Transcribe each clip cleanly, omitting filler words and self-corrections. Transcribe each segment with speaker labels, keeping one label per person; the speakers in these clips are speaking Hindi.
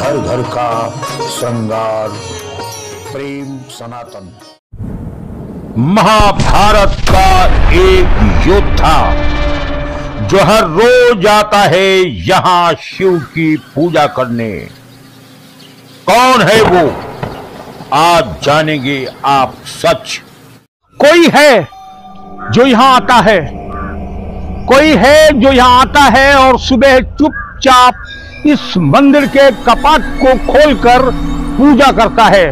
Speaker 1: घर घर का श्रृंगार, प्रेम सनातन। महाभारत का एक योद्धा जो हर रोज आता है यहां शिव की पूजा करने, कौन है वो? आज जानेंगे आप सच।
Speaker 2: कोई है जो यहाँ आता है, कोई है जो यहाँ आता है और सुबह चुपचाप इस मंदिर के कपाट को खोलकर पूजा करता है।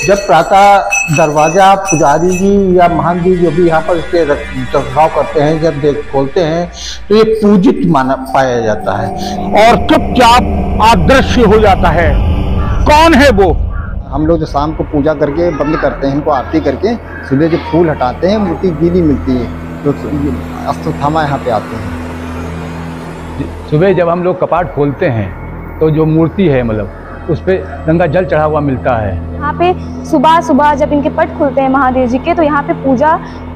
Speaker 3: जब प्रातः दरवाजा पुजारी जी या महान जी जो भी यहाँ पर इसके रखरखाव करते हैं, जब खोलते हैं तो ये पूजित माना पाया जाता है
Speaker 2: और चुपचाप अदृश्य हो जाता है। कौन है वो?
Speaker 3: हम लोग जो शाम को पूजा करके बंद करते हैं, इनको आरती करके सुबह जब फूल हटाते हैं मूर्ति गीली मिलती है, तो अश्वत्थामा यहाँ पे आते हैं।
Speaker 4: सुबह जब हम लोग कपाट खोलते हैं तो जो मूर्ति है मतलब उस पे गंगा जल चढ़ा हुआ मिलता है।
Speaker 5: यहाँ पे सुबह सुबह जब इनके पट खुलते हैं महादेव जी के, तो यहाँ पे पूजा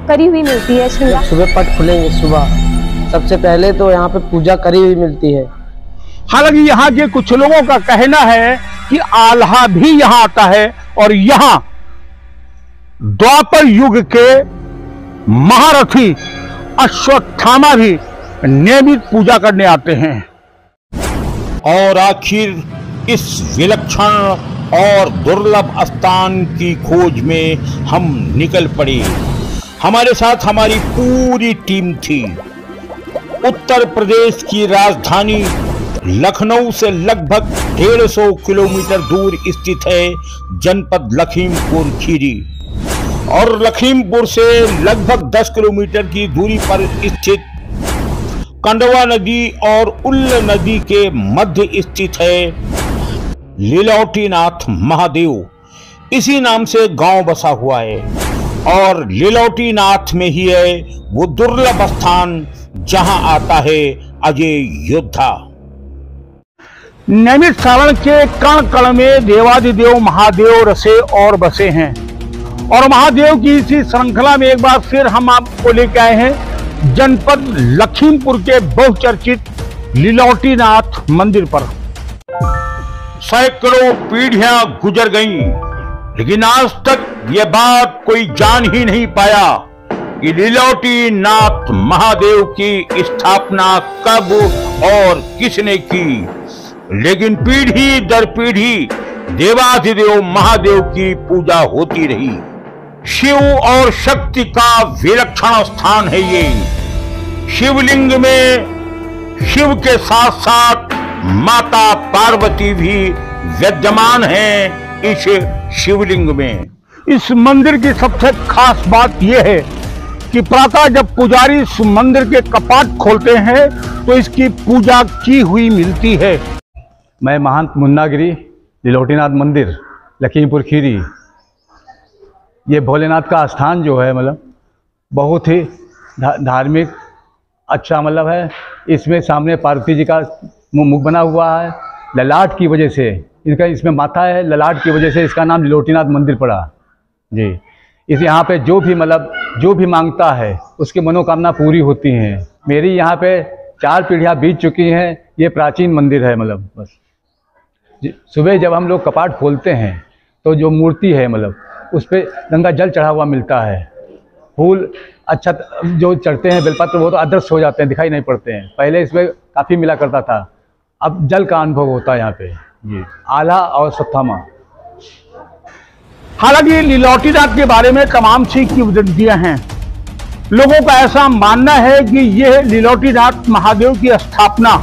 Speaker 5: करी हुई मिलती है।
Speaker 6: सुबह पट खुलेंगे सुबह, सबसे पहले तो यहाँ पे पूजा करी हुई मिलती है।
Speaker 2: हालांकि यहाँ के कुछ लोगों का कहना है कि आल्हा भी यहाँ आता है और यहाँ द्वापर युग के महारथी अश्वत्थामा भी नियमित पूजा करने आते हैं।
Speaker 1: और आखिर इस विलक्षण और दुर्लभ स्थान की खोज में हम निकल पड़े। हमारे साथ हमारी पूरी टीम थी। उत्तर प्रदेश की राजधानी लखनऊ से लगभग 150 किलोमीटर दूर स्थित है जनपद लखीमपुर खीरी, और लखीमपुर से लगभग 10 किलोमीटर की दूरी पर स्थित कंडवा नदी और उल्ल नदी के मध्य स्थित है लीलौटीनाथ महादेव। इसी नाम से गांव बसा हुआ है और लीलौटीनाथ में ही है वो दुर्लभ स्थान जहां आता है अजय योद्धा।
Speaker 2: नैमिष सारण के कण कण में देवादिदेव महादेव रसे और बसे हैं, और महादेव की इसी श्रृंखला में एक बार फिर हम आपको लेके आए हैं जनपद लखीमपुर के बहुचर्चित लीलौटीनाथ मंदिर पर।
Speaker 1: सैकड़ों पीढ़ियां गुजर गईं, लेकिन आज तक यह बात कोई जान ही नहीं पाया कि लीलौटीनाथ महादेव की स्थापना कब और किसने की। लेकिन पीढ़ी दर पीढ़ी देवाधिदेव महादेव की पूजा होती रही। शिव और शक्ति का विलक्षण स्थान है ये। शिवलिंग में शिव के साथ साथ माता पार्वती भी विद्यमान हैं इस शिवलिंग में।
Speaker 2: इस मंदिर की सबसे खास बात यह है कि प्रातः जब पुजारी इस मंदिर के कपाट खोलते हैं तो इसकी पूजा की हुई मिलती है।
Speaker 4: मैं महंत मुन्नागिरी, लीलौटीनाथ मंदिर लखीमपुर खीरी। ये भोलेनाथ का स्थान जो है मतलब बहुत ही धार्मिक अच्छा मतलब है। इसमें सामने पार्वती जी का मुख बना हुआ है ललाट की वजह से, इनका इसमें माथा है ललाट की वजह से इसका नाम लीलौटीनाथ मंदिर पड़ा जी। इस यहाँ पे जो भी मतलब जो भी मांगता है उसकी मनोकामना पूरी होती हैं। मेरी यहाँ पे 4 पीढ़ियाँ बीत चुकी हैं। ये प्राचीन मंदिर है मतलब बस। सुबह जब हम लोग कपाट खोलते हैं तो जो मूर्ति है मतलब उस पर गंगा जल चढ़ा हुआ मिलता है। फूल अच्छा जो चढ़ते हैं बेलपत्र वो तो अदृश्य हो जाते हैं, दिखाई नहीं पड़ते हैं। पहले इसमें काफ़ी मिला करता था, अब जल का अनुभव होता है यहाँ पे जी। आल्हा और अश्वत्थामा।
Speaker 2: हालांकि लीलौटीनाथ के बारे में तमाम सी किंवदंतियां हैं। लोगों का ऐसा मानना है कि यह लीलौटीनाथ महादेव की स्थापना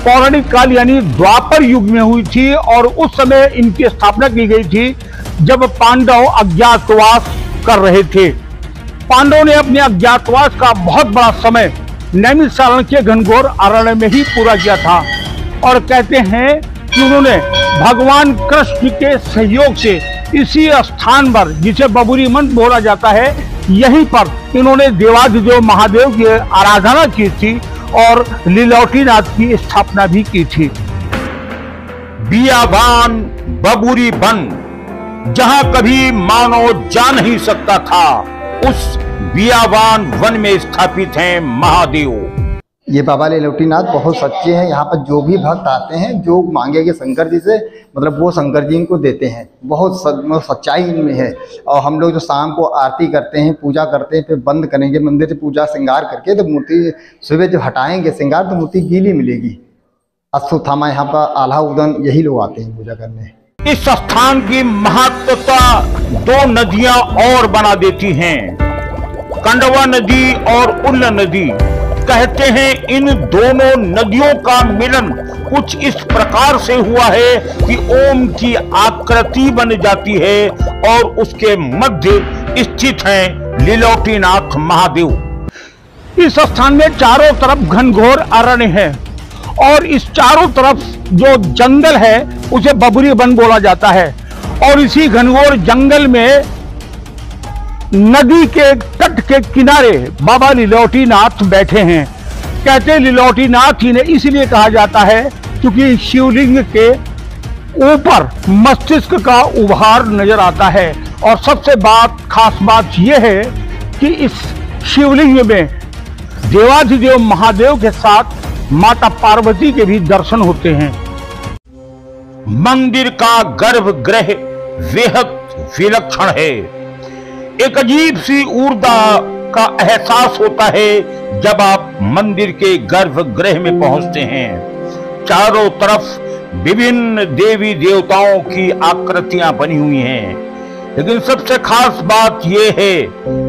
Speaker 2: पौराणिक काल यानी द्वापर युग में हुई थी, और उस समय इनकी स्थापना की गई थी जब पांडव अज्ञातवास कर रहे थे। पांडवों ने अपने अज्ञातवास का बहुत बड़ा समय नैमिषारण्य के घनघोर अरण्य में ही पूरा किया था, और कहते हैं कि उन्होंने भगवान कृष्ण के सहयोग से इसी स्थान पर, जिसे बबुरी मंच बोला जाता है, यहीं पर इन्होंने देवाधिदेव महादेव की आराधना की थी और लीलौटीनाथ की स्थापना भी की थी।
Speaker 1: बियाबान बबुरी बन, जहां कभी मानव जा नहीं सकता था, उस बियाबान वन में स्थापित हैं महादेव।
Speaker 7: ये बाबा लीलोटीनाथ बहुत सच्चे हैं। यहाँ पर जो भी भक्त आते हैं, जो मांगेंगे शंकर जी से, मतलब वो शंकर जी इनको देते हैं। बहुत सच्चाई इनमें है। और हम लोग जो शाम को आरती करते हैं, पूजा करते हैं, फिर बंद करेंगे मंदिर से पूजा श्रृंगार करके, तो मूर्ति सुबह जब हटाएंगे श्रृंगार तो मूर्ति गीली मिलेगी। अश्वत्थामा यहाँ पर आल्हा उदन यही लोग आते हैं पूजा करने।
Speaker 1: इस स्थान की महत्वता 2 नदियां और बना देती हैं, कंडवा नदी और उल्ल नदी। कहते हैं इन दोनों नदियों का मिलन कुछ इस प्रकार से हुआ है कि ओम की आकृति बन जाती है और उसके मध्य स्थित हैं लीलोटीनाथ महादेव।
Speaker 2: इस स्थान में चारों तरफ घनघोर अरण्य है और इस चारों तरफ जो जंगल है उसे बबुरी वन बोला जाता है। और इसी घनघोर जंगल में नदी के तट के किनारे बाबा लीलोटीनाथ बैठे हैं। कहते हैं लीलोटीनाथ ही ने इसलिए कहा जाता है क्योंकि शिवलिंग के ऊपर मस्तिष्क का उभार नजर आता है। और सबसे खास बात यह है कि इस शिवलिंग में देवाधिदेव महादेव के साथ माता पार्वती के भी दर्शन होते हैं।
Speaker 1: मंदिर का गर्भगृह बेहद विलक्षण है। एक अजीब सी ऊर्जा का एहसास होता है जब आप मंदिर के गर्भगृह में पहुंचते हैं। चारों तरफ विभिन्न देवी देवताओं की आकृतियां बनी हुई हैं, लेकिन सबसे खास बात यह है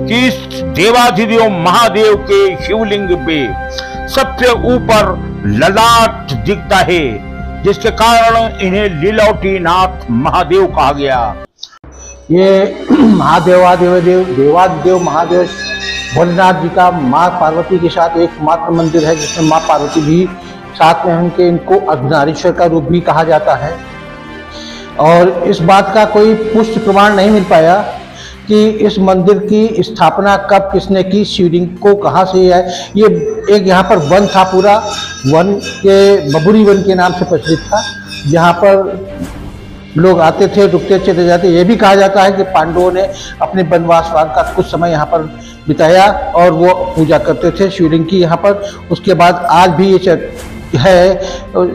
Speaker 1: कि इस देवाधिदेव महादेव के शिवलिंग पे सबसे ऊपर ललाट दिखता है, जिसके कारण इन्हें लीलोटीनाथ महादेव कहा गया।
Speaker 3: ये देवादिदेव महादेव भोलेनाथ जी का माँ पार्वती के साथ एकमात्र मंदिर है जिसमें माँ पार्वती भी साथ में उनके, इनको अर्धनारीश्वर का रूप भी कहा जाता है। और इस बात का कोई पुष्ट प्रमाण नहीं मिल पाया कि इस मंदिर की स्थापना कब किसने की, शिवलिंग को कहाँ से है। ये एक यहाँ पर वन था, पूरा वन के बबुरी वन के नाम से प्रचलित था, जहाँ पर लोग आते थे, रुकते चले जाते। ये भी कहा जाता है कि पांडवों ने अपने वनवास का कुछ समय यहाँ पर बिताया और वो पूजा करते थे शिवलिंग की यहाँ पर। उसके बाद आज भी ये है,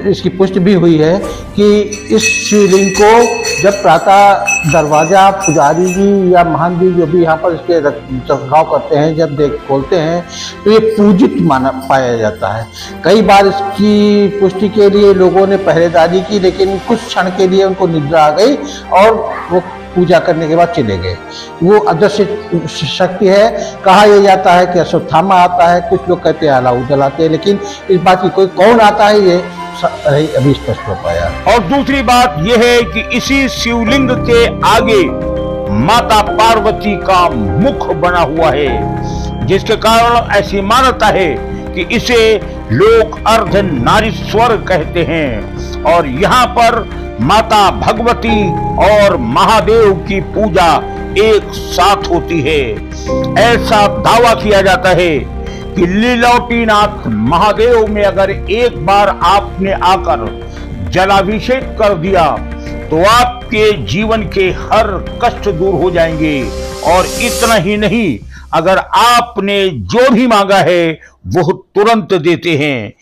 Speaker 3: इसकी पुष्टि भी हुई है कि इस शिवलिंग को जब प्रातः दरवाजा पुजारी जी या महान जी जो भी यहाँ पर इसके रखरखाव करते हैं, जब खोलते हैं तो ये पूजित पाया जाता है। कई बार इसकी पुष्टि के लिए लोगों ने पहरेदारी की, लेकिन कुछ क्षण के लिए उनको निद्रा आ गई और वो पूजा करने के बाद चले गए। वो अदृश्य शक्ति है। कहा यह जाता है कि अश्वत्थामा आता है, कुछ लोग कहते हैं अलाउद्दीन आते हैं, लेकिन इस बात की कोई कौन आता है ये अभी स्पष्ट हो पाया।
Speaker 1: और दूसरी बात यह है कि इसी शिवलिंग के आगे माता पार्वती का मुख बना हुआ है, जिसके कारण ऐसी मान्यता है कि इसे लोग अर्धनारीश्वर कहते हैं। और यहाँ पर माता भगवती और महादेव की पूजा एक साथ होती है। ऐसा दावा किया जाता है कि लीलोटीनाथ महादेव में अगर एक बार आपने आकर जलाभिषेक कर दिया तो आपके जीवन के हर कष्ट दूर हो जाएंगे। और इतना ही नहीं, अगर आपने जो भी मांगा है वो तुरंत देते हैं।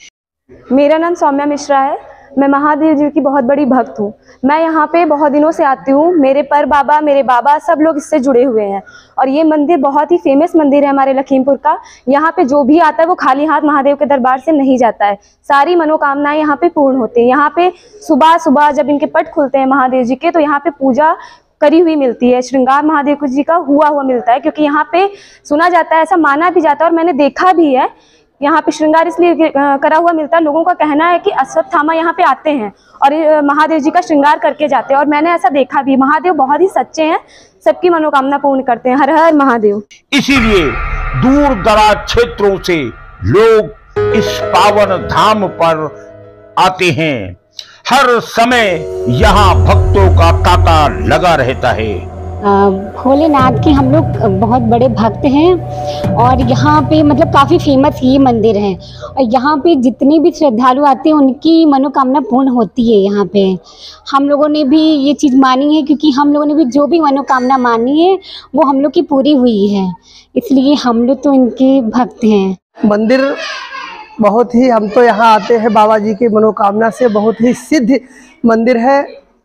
Speaker 5: मेरा नाम सौम्या मिश्रा है। मैं महादेव जी की बहुत बड़ी भक्त हूँ। मैं यहाँ पे बहुत दिनों से आती हूँ। मेरे पर बाबा, मेरे बाबा सब लोग इससे जुड़े हुए हैं। और ये मंदिर बहुत ही फेमस मंदिर है हमारे लखीमपुर का। यहाँ पे जो भी आता है वो खाली हाथ महादेव के दरबार से नहीं जाता है। सारी मनोकामनाएं यहाँ पे पूर्ण होती हैं। यहाँ पे सुबह सुबह जब इनके पट खुलते हैं महादेव जी के, तो यहाँ पे पूजा करी हुई मिलती है। श्रृंगार महादेव जी का हुआ मिलता है, क्योंकि यहाँ पे सुना जाता है, ऐसा माना भी जाता है और मैंने देखा भी है। यहाँ पे श्रृंगार इसलिए करा हुआ मिलता है, लोगों का कहना है कि अश्वत्थामा यहाँ पे आते हैं और महादेव जी का श्रृंगार करके जाते हैं। और मैंने ऐसा देखा भी। महादेव बहुत ही सच्चे हैं, सबकी मनोकामना पूर्ण करते हैं। हर हर महादेव।
Speaker 1: इसीलिए दूर दराज क्षेत्रों से लोग इस पावन धाम पर आते हैं। हर समय यहाँ भक्तों का तांता लगा रहता है।
Speaker 8: भोलेनाथ के हम लोग बहुत बड़े भक्त हैं और यहाँ पे मतलब काफ़ी फेमस ये मंदिर है। और यहाँ पे जितने भी श्रद्धालु आते हैं उनकी मनोकामना पूर्ण होती है। यहाँ पे हम लोगों ने भी ये चीज़ मानी है, क्योंकि हम लोगों ने भी जो भी मनोकामना मानी है वो हम लोग की पूरी हुई है, इसलिए हम लोग तो इनके भक्त हैं।
Speaker 6: मंदिर
Speaker 9: बहुत ही, हम तो यहाँ आते हैं बाबा जी की मनोकामना से, बहुत ही सिद्ध मंदिर है।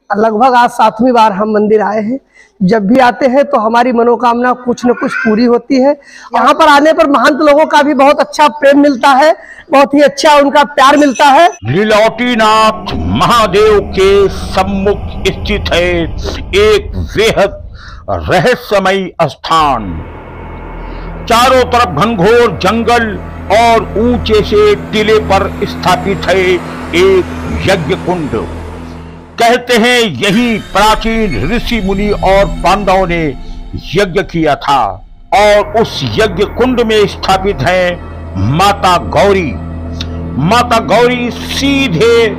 Speaker 9: लगभग आज 7वीं बार हम मंदिर आए हैं। जब भी आते हैं तो हमारी मनोकामना कुछ न कुछ पूरी होती है। यहाँ पर आने पर महंत लोगों का भी बहुत अच्छा प्रेम मिलता है, बहुत ही अच्छा उनका प्यार मिलता है।
Speaker 1: लीलोटीनाथ महादेव के सम्मुख स्थित है एक बेहद रहस्यमयी स्थान। चारों तरफ घनघोर जंगल और ऊंचे से टीले पर स्थापित है एक यज्ञ कुंड। कहते हैं यही प्राचीन ऋषि मुनि और पांडवों ने यज्ञ किया था और उस यज्ञ कुंड में स्थापित है माता गौरी। माता गौरी सीधे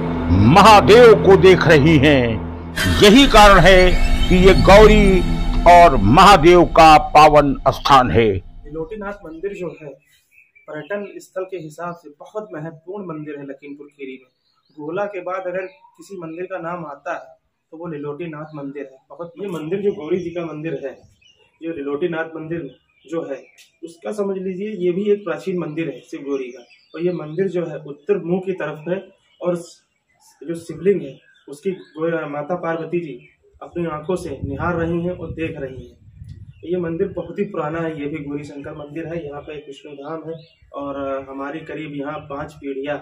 Speaker 1: महादेव को देख रही हैं। यही कारण है कि ये गौरी और महादेव का पावन स्थान है।
Speaker 10: लीलोटीनाथ मंदिर जो है पर्यटन स्थल के हिसाब से बहुत महत्वपूर्ण मंदिर है लखीमपुर खीरी में। गोला के बाद अगर किसी मंदिर का नाम आता है तो वो लीलोटीनाथ मंदिर है। बहुत ये मंदिर जो गौरी जी का मंदिर है, जो लीलोटीनाथ मंदिर जो है उसका समझ लीजिए ये भी एक प्राचीन मंदिर है शिव गौरी का। और ये मंदिर जो है उत्तर मुंह की तरफ है और जो शिवलिंग है उसकी माता पार्वती जी अपनी आंखों से निहार रही हैं और देख रही हैं। ये मंदिर बहुत ही पुराना है। ये भी गौरी शंकर मंदिर है। यहाँ पे एक विष्णु धाम है और हमारी करीब यहाँ 5 पीढ़ियाँ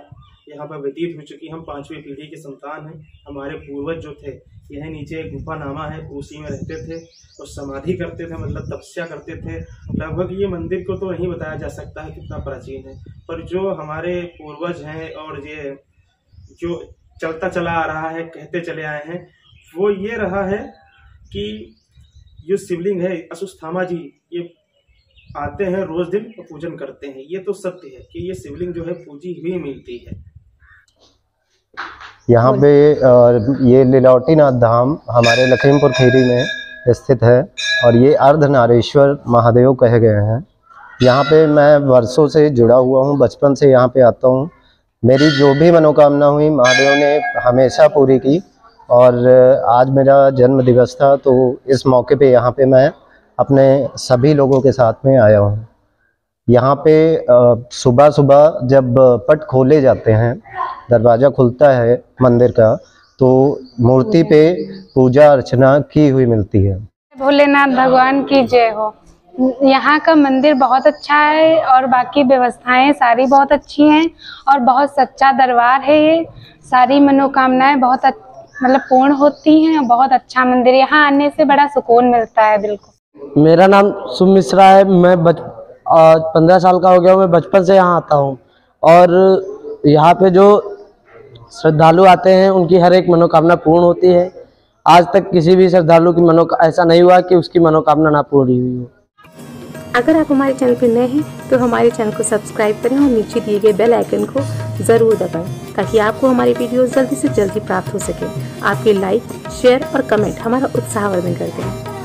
Speaker 10: यहाँ पर व्यतीत हो चुकी। हम 5वीं पीढ़ी के संतान हैं। हमारे पूर्वज जो थे यह नीचे एक गुफा नामा है, उसी में रहते थे और समाधि करते थे, मतलब तपस्या करते थे। लगभग ये मंदिर को तो नहीं बताया जा सकता है कितना प्राचीन है, पर जो हमारे पूर्वज हैं और ये जो चलता चला आ रहा है, कहते चले आए हैं, वो ये रहा है कि जो शिवलिंग है अश्वत्थामा जी ये आते हैं रोज दिन और पूजन करते हैं। ये तो सत्य है कि ये शिवलिंग जो है पूजी हुई मिलती है।
Speaker 11: यहाँ पे ये लीलोटीनाथ धाम हमारे लखीमपुर खीरी में स्थित है और ये अर्धनारीश्वर महादेव कहे गए हैं। यहाँ पे मैं वर्षों से जुड़ा हुआ हूँ, बचपन से यहाँ पे आता हूँ। मेरी जो भी मनोकामना हुई महादेव ने हमेशा पूरी की और आज मेरा जन्म दिवस था, तो इस मौके पे यहाँ पे मैं अपने सभी लोगों के साथ में आया हूँ। यहाँ पे सुबह सुबह जब पट खोले जाते हैं, दरवाज़ा खुलता है मंदिर का, तो मूर्ति पे पूजा अर्चना की हुई मिलती है।
Speaker 12: भोलेनाथ भगवान की जय हो। यहाँ का मंदिर बहुत अच्छा है और बाकी व्यवस्थाएं सारी बहुत अच्छी हैं और बहुत सच्चा दरबार है। ये सारी मनोकामनाएं बहुत मतलब पूर्ण होती हैं और बहुत अच्छा मंदिर। यहाँ आने से बड़ा सुकून मिलता है दिल को।
Speaker 6: मेरा नाम शुभ मिश्रा है। मैं 15 साल का हो गया हूँ। मैं बचपन से यहाँ आता हूँ और यहाँ पे जो श्रद्धालु आते हैं उनकी हर एक मनोकामना पूर्ण होती है। आज तक किसी भी श्रद्धालु की ऐसा नहीं हुआ कि उसकी मनोकामना ना पूरी हुई हो।
Speaker 13: अगर आप हमारे चैनल पर नए हैं तो हमारे चैनल को सब्सक्राइब करें और नीचे दिए गए बेल आइकन को ज़रूर दबाएं ताकि आपको हमारी वीडियो जल्दी से जल्दी प्राप्त हो सके। आपके लाइक, शेयर और कमेंट हमारा उत्साहवर्धन करते हैं।